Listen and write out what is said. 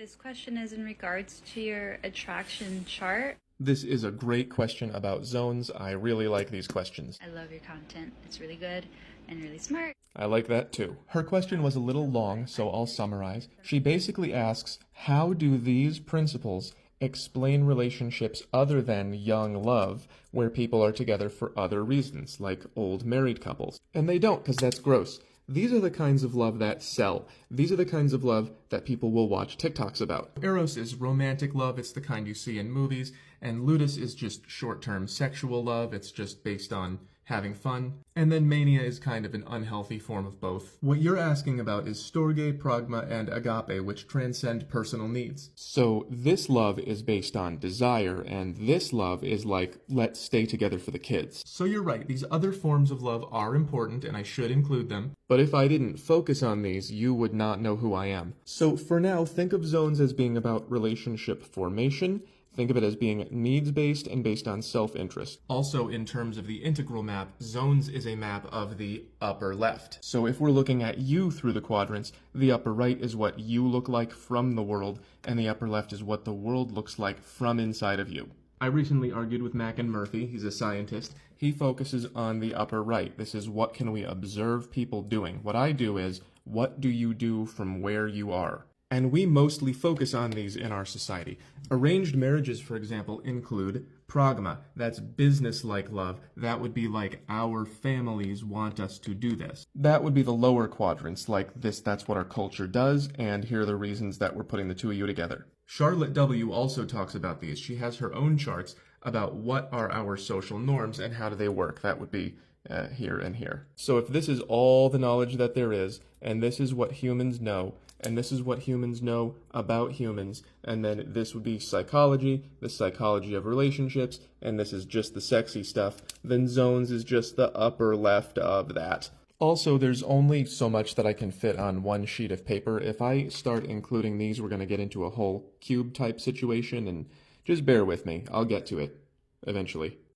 This question is in regards to your attraction chart. This is a great question about zones. I really like these questions. I love your content. It's really good and really smart. I like that too. Her question was a little long, so I'll summarize. She basically asks, how do these principles explain relationships other than young love, where people are together for other reasons, like old married couples? And they don't, because that's gross. These are the kinds of love that sell. These are the kinds of love that people will watch TikToks about. Eros is romantic love, it's the kind you see in movies, and Ludus is just short-term sexual love, it's just based on having fun. And then mania is kind of an unhealthy form of both. What you're asking about is storge, pragma, and agape, which transcend personal needs. So this love is based on desire, and this love is like, let's stay together for the kids. So you're right, these other forms of love are important, and I should include them. But if I didn't focus on these, you would not know who I am. So for now, think of zones as being about relationship formation. Think of it as being needs-based and based on self-interest. Also, in terms of the integral map, zones is a map of the upper left. So if we're looking at you through the quadrants, the upper right is what you look like from the world, and the upper left is what the world looks like from inside of you. I recently argued with Mac and Murphy, he's a scientist. He focuses on the upper right. This is what can we observe people doing. What I do is, what do you do from where you are? And we mostly focus on these in our society. Arranged marriages, for example, include pragma. That's business-like love. That would be like our families want us to do this. That would be the lower quadrants, like this, that's what our culture does, and here are the reasons that we're putting the two of you together. Charlotte W. also talks about these. She has her own charts about what are our social norms and how do they work. That would be here and here. So if this is all the knowledge that there is, and this is what humans know, and this is what humans know about humans, and then this would be psychology, the psychology of relationships, and this is just the sexy stuff, then zones is just the upper left of that. Also, there's only so much that I can fit on one sheet of paper. If I start including these, we're going to get into a whole cube type situation, and just bear with me. I'll get to it eventually.